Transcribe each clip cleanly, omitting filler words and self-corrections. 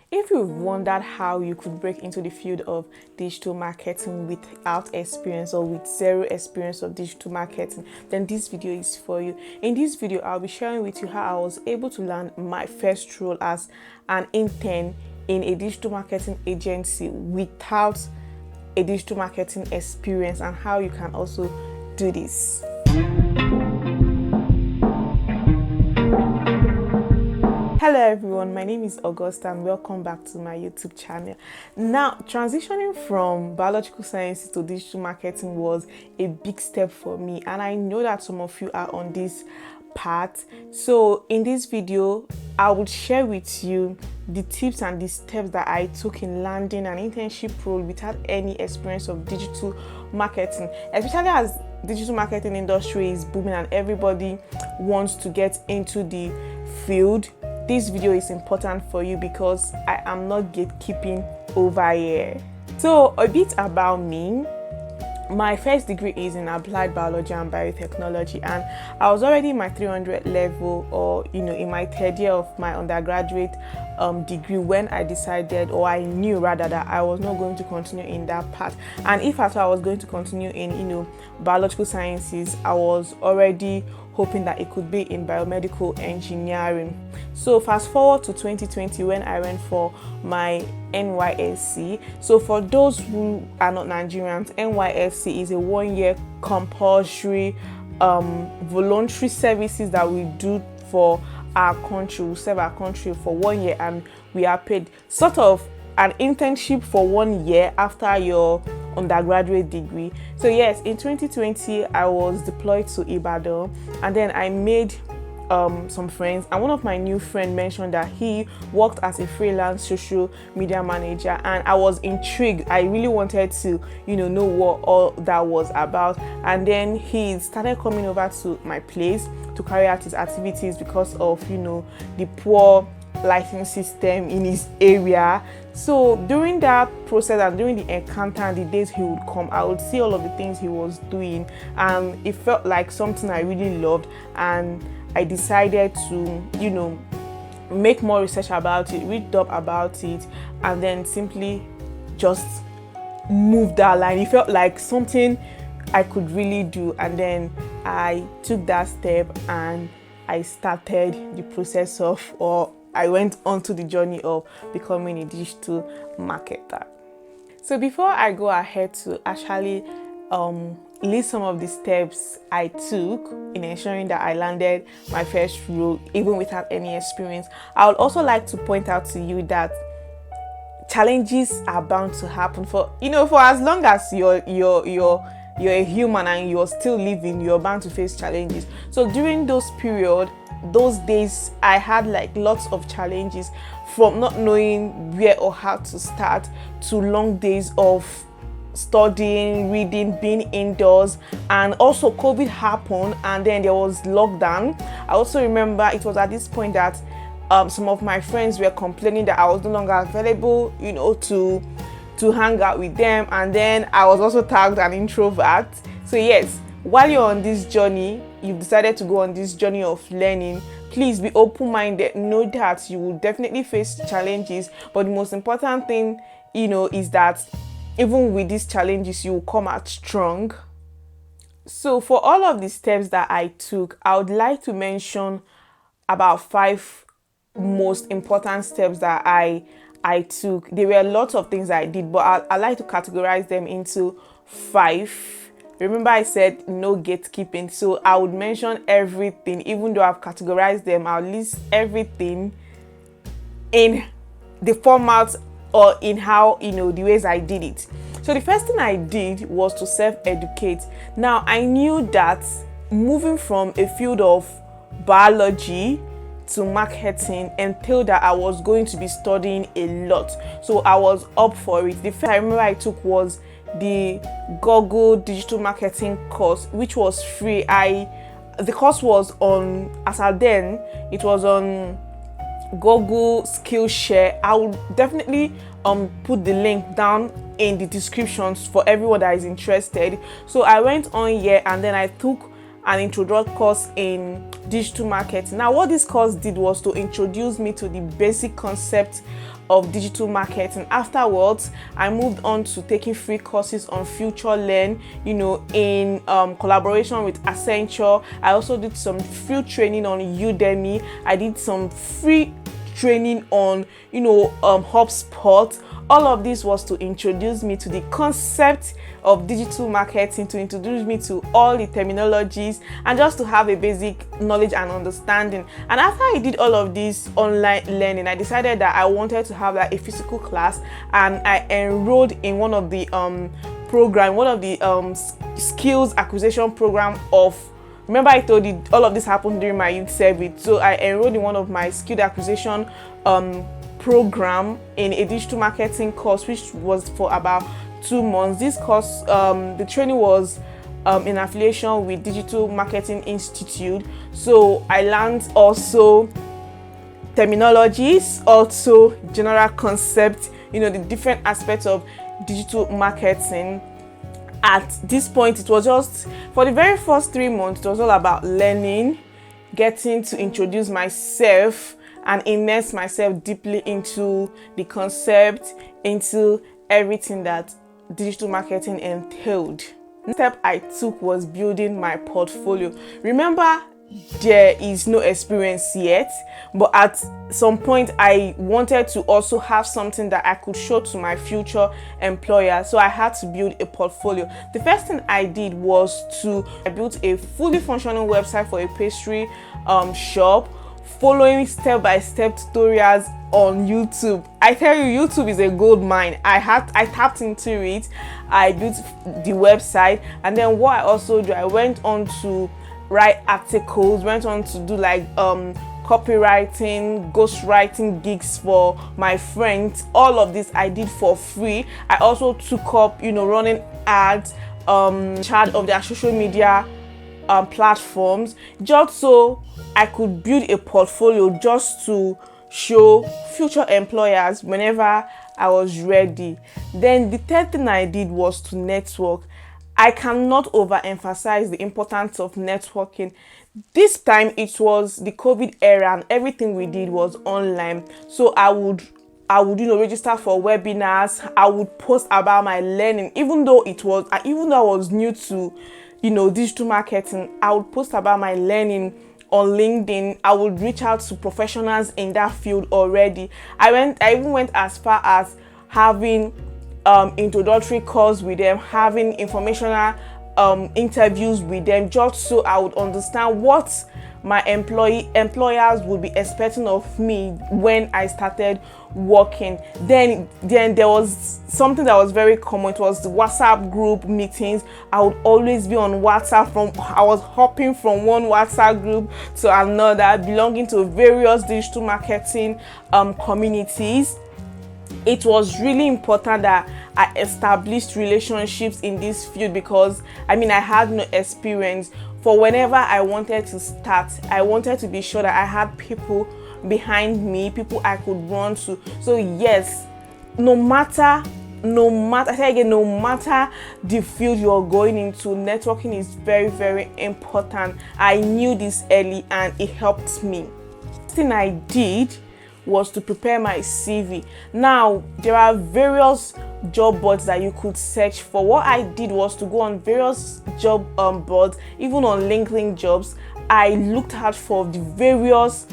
If you've wondered how you could break into the field of digital marketing without experience or with zero experience of digital marketing, then this video is for you. In this video, I'll be sharing with you how I was able to land my first role as an intern in a digital marketing agency without a digital marketing experience and how you can also do this. Hello everyone, my name is Augusta and welcome back to my YouTube channel. Now, transitioning from biological sciences to digital marketing was a big step for me, and I know that some of you are on this path. So in this video, I will share with you the tips and the steps that I took in landing an internship role without any experience of digital marketing, especially as digital marketing industry is booming and everybody wants to get into the field. This video is important for you because I am not gatekeeping over here. So a bit about me. My first degree is in applied biology and biotechnology, and I was already in my 300 level, or in my third year of my undergraduate degree when I decided, or I knew rather, that I was not going to continue in that path. And if at all I was going to continue in biological sciences, I was already hoping that it could be in biomedical engineering. So fast forward to 2020 when I went for my NYSC. So for those who are not Nigerians, NYSC is a 1-year compulsory voluntary services that we do for our country. We serve our country for 1 year and we are paid, sort of an internship for 1 year after your undergraduate degree. So yes, in 2020 I was deployed to Ibadan, and then I made some friends, and one of my new friends mentioned that he worked as a freelance social media manager, and I was intrigued. I really wanted to know what all that was about, and then he started coming over to my place to carry out his activities because of the poor lighting system in his area. So during that process and during the encounter and the days he would come, I would see all of the things he was doing, and it felt like something I really loved, and I decided to make more research about it, read up about it, and then simply just move that line. It felt like something I could really do, and then I took that step and I started the process of, or I went on to the journey of becoming a digital marketer. So before I go ahead to actually list some of the steps I took in ensuring that I landed my first role even without any experience, I would also like to point out to you that challenges are bound to happen for as long as you're a human and you're still living, you're bound to face challenges. So during those days I had lots of challenges, from not knowing where or how to start to long days of studying, reading, being indoors, and also COVID happened and then there was lockdown. I also remember it was at this point that some of my friends were complaining that I was no longer available to hang out with them, and then I was also tagged an introvert. So yes, while you're on this journey, you've decided to go on this journey of learning, please be open-minded. Know that you will definitely face challenges, but the most important thing is that even with these challenges you will come out strong. So for all of the steps that I took, I would like to mention about 5 most important steps that I took. There were lots of things I did, but I like to categorize them into 5. Remember I said no gatekeeping, so I would mention everything. Even though I've categorized them, I'll list everything in the format or in how the ways I did it. So the first thing I did was to self-educate. Now I knew that moving from a field of biology to marketing entailed that I was going to be studying a lot, so I was up for it. The first I remember I took was the Google digital marketing course, which was free. The course was on, as at then, it was on Google Skillshare. I will definitely put the link down in the descriptions for everyone that is interested. So I went on here and then I took an introductory course in digital marketing. Now what this course did was to introduce me to the basic concept of digital marketing. Afterwards, I moved on to taking free courses on Future Learn, in collaboration with Accenture. I also did some free training on Udemy. I did some free training on, HubSpot. All of this was to introduce me to the concept of digital marketing, to introduce me to all the terminologies, and just to have a basic knowledge and understanding. And after I did all of this online learning, I decided that I wanted to have like a physical class, and I enrolled in one of the skills acquisition program of. Remember, I told you all of this happened during my youth service. So I enrolled in one of my skill acquisition program in a digital marketing course, which was for about 2 months. This course, the training was in affiliation with Digital Marketing Institute. So I learned also terminologies, also general concepts, the different aspects of digital marketing. At this point, it was just for the very first 3 months, it was all about learning, getting to introduce myself and immerse myself deeply into the concept, into everything that digital marketing entailed. The step I took was building my portfolio. Remember, there is no experience yet, but at some point I wanted to also have something that I could show to my future employer, so I had to build a portfolio. The first thing I did was I built a fully functioning website for a pastry shop, following step-by-step tutorials on YouTube. I tell you, YouTube is a gold mine. I tapped into it, I built the website, and then what I also do, I went on to write articles, went on to do like copywriting, ghostwriting gigs for my friends. All of this I did for free. I also took up, running ads, charge of their social media platforms, just so I could build a portfolio, just to show future employers whenever I was ready. Then the third thing I did was to network. I cannot overemphasize the importance of networking. This time it was the COVID era and everything we did was online. So I would register for webinars. I would post about my learning, even though I was new to, digital marketing. I would post about my learning on LinkedIn. I would reach out to professionals in that field already. I even went as far as having introductory calls with them, having informational interviews with them, just so I would understand what my employers would be expecting of me when I started working. Then there was something that was very common. It was the WhatsApp group meetings. I would always be on WhatsApp. I was hopping from one WhatsApp group to another, belonging to various digital marketing communities. It was really important that I established relationships in this field, because I had no experience. For whenever I wanted to start, I wanted to be sure that I had people behind me, people I could run to. So yes, no matter the field you're going into, networking is very, very important. I knew this early and it helped me. The thing I did was to prepare my CV. Now, there are various job boards that you could search for. What I did was to go on various job boards, even on LinkedIn Jobs. I looked out for the various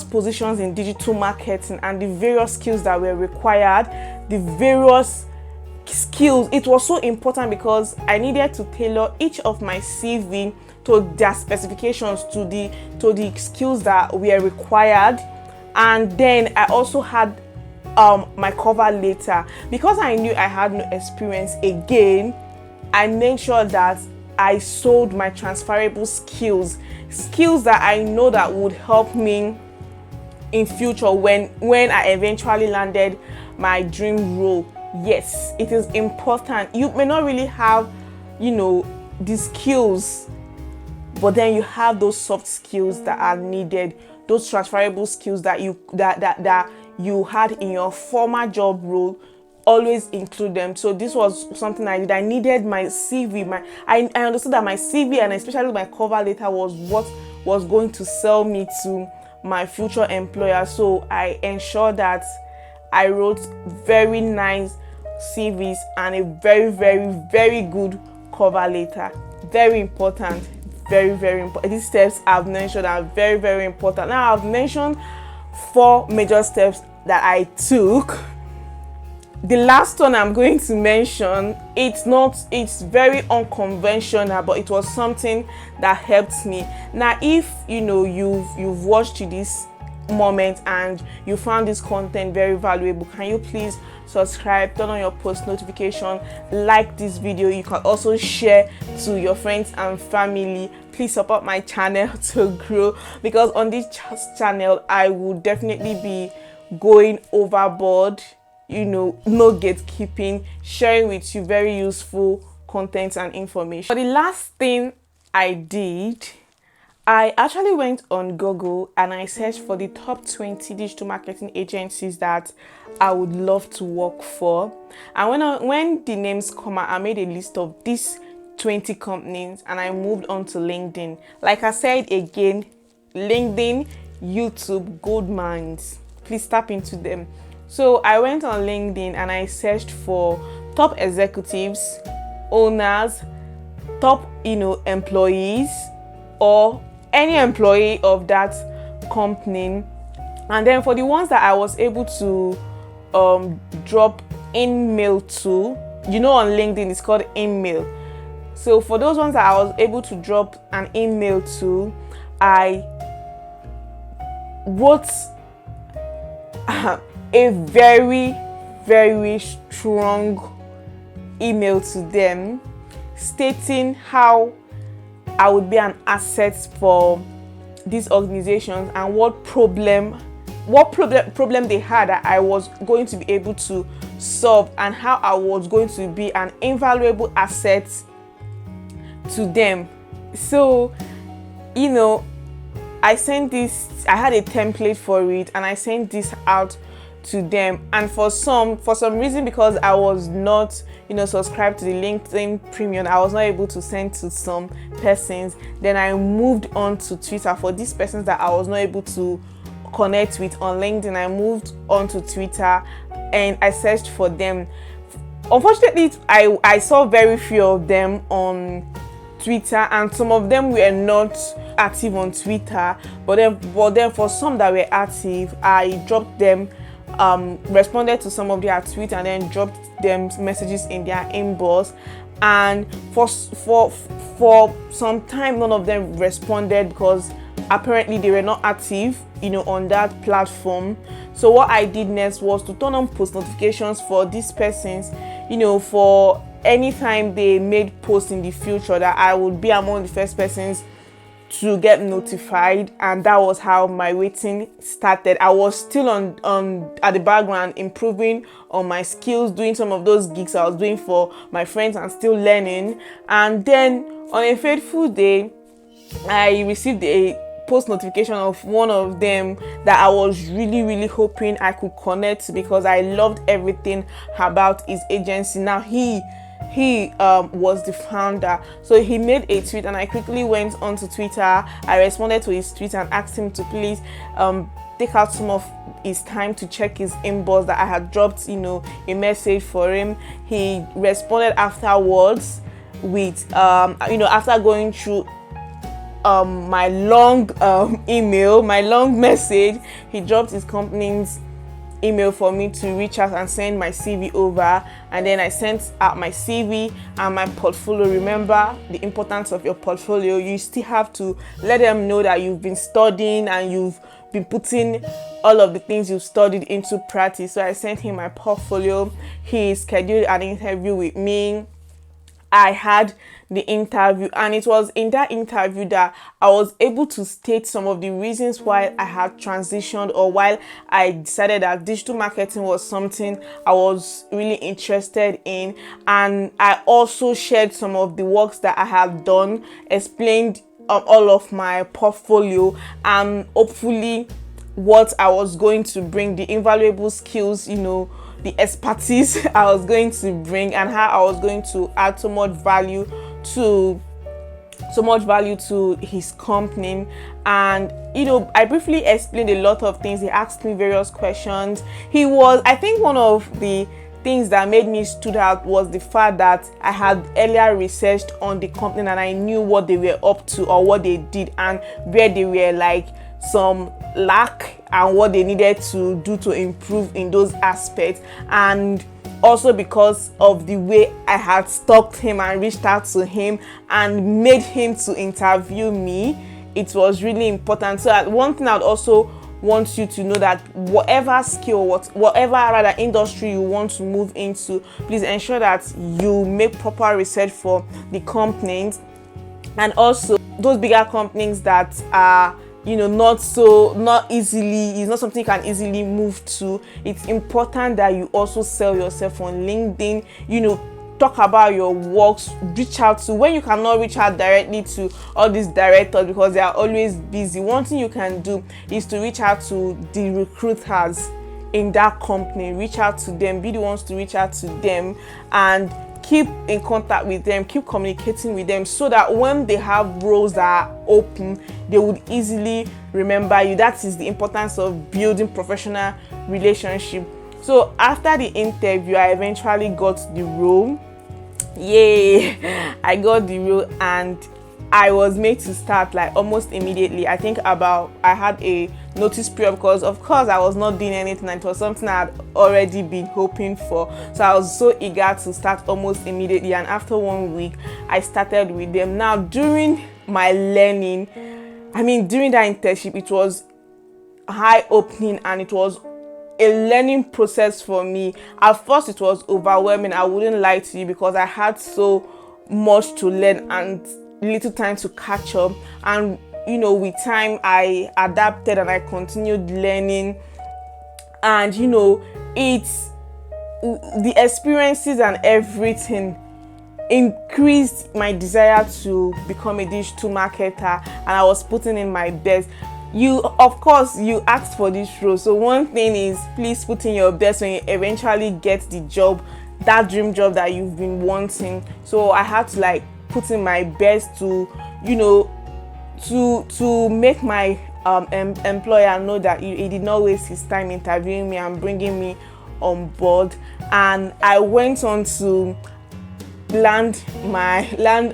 positions in digital marketing and the various skills that were required, the various skills. It was so important because I needed to tailor each of my CV to their specifications, to the skills that were required. And then I also had my cover letter. Because I knew I had no experience, again, I made sure that I sold my transferable skills that I know that would help me in future when I eventually landed my dream role. Yes, it is important. You may not really have, the skills, but then you have those soft skills that are needed, those transferable skills that you had in your former job role. Always include them. So this was something I did. I needed my CV. I understood that my CV and especially my cover letter was what was going to sell me to my future employer. So I ensured that I wrote very nice CVs and a very good cover letter. Very important, very important. These steps I've mentioned are very important. Now I've mentioned 4 major steps that I took. The last one I'm going to mention, it's very unconventional, but it was something that helped me. Now if you've watched to this moment and you found this content very valuable, can you please subscribe, turn on your post notification, like this video. You can also share to your friends and family. Please support my channel to grow, because on this channel I will definitely be going overboard, no gatekeeping, sharing with you very useful content and information. For the last thing I did, I actually went on Google and I searched for the top 20 digital marketing agencies that I would love to work for. And when the names come out, I made a list of these 20 companies and I moved on to LinkedIn. Like I said again, LinkedIn, YouTube, gold mines. Please tap into them. So I went on LinkedIn and I searched for top executives, owners, top employees, or any employee of that company. And then for the ones that I was able to drop email to, on LinkedIn it's called email. So for those ones that I was able to drop an email to, I wrote a very strong email to them stating how I would be an asset for these organizations and what problem they had that I was going to be able to solve, and how I was going to be an invaluable asset to them. So I sent this, I had a template for it and I sent this out to them. And for some reason, because I was not subscribed to the LinkedIn Premium, I was not able to send to some persons. Then I moved on to Twitter. For these persons that I was not able to connect with on LinkedIn, I moved on to Twitter and I searched for them. Unfortunately, I saw very few of them on Twitter, and some of them were not active on Twitter, but then for some that were active, I dropped them, responded to some of their tweets and then dropped them messages in their inbox. And for some time none of them responded, because apparently they were not active on that platform. So what I did next was to turn on post notifications for these persons, for anytime they made posts in the future, that I would be among the first persons to get notified. And that was how my waiting started. I was still on at the background, improving on my skills, doing some of those gigs I was doing for my friends and still learning. And then on a fateful day, I received a post notification of one of them that I was really hoping I could connect to, because I loved everything about his agency. Now he was the founder, so he made a tweet and I quickly went onto Twitter. I responded to his tweet and asked him to please take out some of his time to check his inbox, that I had dropped a message for him. He responded afterwards with after going through my long email, my long message, he dropped his company's email for me to reach out and send my CV over. And then I sent out my CV and my portfolio. Remember the importance of your portfolio. You still have to let them know that you've been studying and you've been putting all of the things you've studied into practice. So I sent him my portfolio. He scheduled an interview with me. I had the interview, and it was in that interview that I was able to state some of the reasons why I had transitioned, or why I decided that digital marketing was something I was really interested in. And I also shared some of the works that I have done, explained all of my portfolio, and hopefully what I was going to bring, the invaluable skills, the expertise I was going to bring, and how I was going to add so much value to so much value to his company. And I briefly explained a lot of things. He asked me various questions. I think one of the things that made me stood out was the fact that I had earlier researched on the company and I knew what they were up to or what they did and where they were like some lack and what they needed to do to improve in those aspects. And also because of the way I had stalked him and reached out to him and made him to interview me, it was really important. So one thing I'd also want you to know, that whatever skill, whatever rather industry you want to move into, please ensure that you make proper research for the companies, and also those bigger companies that are not easily, it's not something you can easily move to. It's important that you also sell yourself on LinkedIn, talk about your works, reach out to, when you cannot reach out directly to all these directors because they are always busy, one thing you can do is to reach out to the recruiters in that company. Reach out to them, be the ones to reach out to them, and keep in contact with them, keep communicating with them, so that when they have roles that are open, they would easily remember you. That is the importance of building professional relationship. So after the interview, I eventually got the role. Yay! I got the role and I was made to start like almost immediately. I had a notice period because of course I was not doing anything and it was something I had already been hoping for. So I was so eager to start almost immediately, and after 1 week I started with them. Now during my learning, during that internship, it was eye-opening and it was a learning process for me. At first it was overwhelming, I wouldn't lie to you, because I had so much to learn and little time to catch up. And with time I adapted and I continued learning, and it's the experiences and everything increased my desire to become a digital marketer, and I was putting in my best. Of course, you asked for this role, so one thing is, please put in your best when you eventually get the job, that dream job that you've been wanting. So I had to put in my best to to make my employer know that he did not waste his time interviewing me and bringing me on board. And I went on to land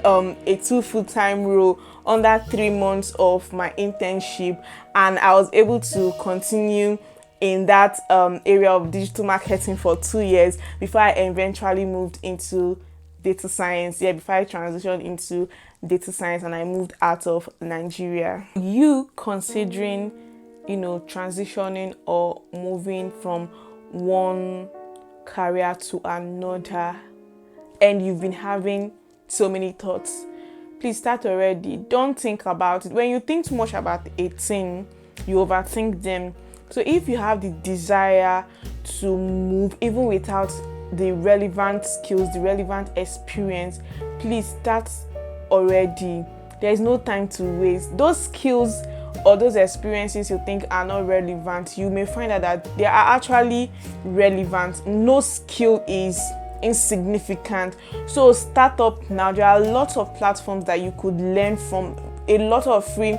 a 2 full-time role under 3 months of my internship, and I was able to continue in that area of digital marketing for 2 years before I eventually moved into data science. Before I transitioned into data science and I moved out of Nigeria. You considering transitioning or moving from one career to another, and you've been having so many thoughts, please start already. Don't think about it. When you think too much about a thing, you overthink them. So if you have the desire to move, even without the relevant skills, the relevant experience, please start already. There is no time to waste. Those skills or those experiences you think are not relevant, you may find out that they are actually relevant. No skill is insignificant. So start up now. There are lots of platforms that you could learn from, a lot of free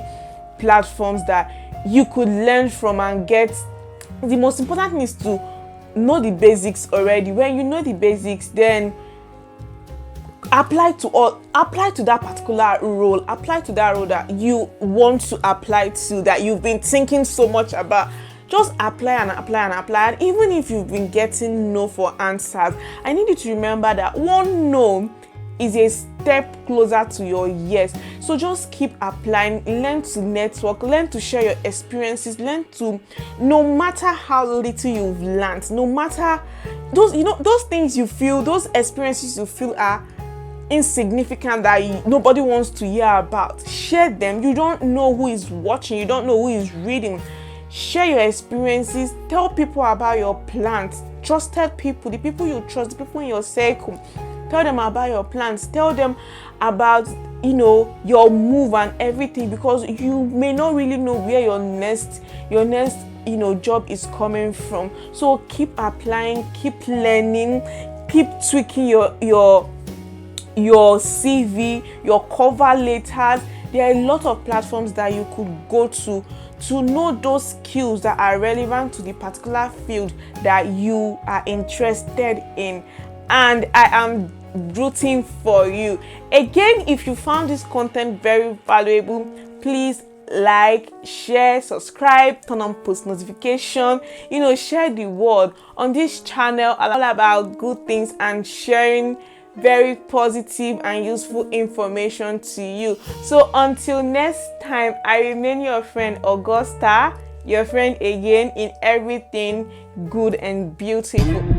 platforms that you could learn from and get. The most important thing is to know the basics already. When you know the basics, then apply to that particular role. Apply to that role that you want to apply to, that you've been thinking so much about. Just apply and apply and apply. And even if you've been getting no for answers, I need you to remember that one no is a step closer to your yes. So just keep applying, learn to network, learn to share your experiences, learn to, no matter how little you've learned, no matter those things you feel, those experiences you feel are insignificant, that nobody wants to hear about, share them. You don't know who is watching, you don't know who is reading. Share your experiences, tell people about your plans, trusted people, the people you trust, the people in your circle. Tell them about your plans, tell them about your move and everything, because you may not really know where your next job is coming from. So keep applying, keep learning, keep tweaking your your CV, your cover letters. There are a lot of platforms that you could go to know those skills that are relevant to the particular field that you are interested in. And I am rooting for you. Again, if you found this content very valuable, please like, share, subscribe, turn on post notification, share the word. On this channel, all about good things and sharing very positive and useful information to you. So until next time, I remain your friend Augusta, your friend again in everything good and beautiful.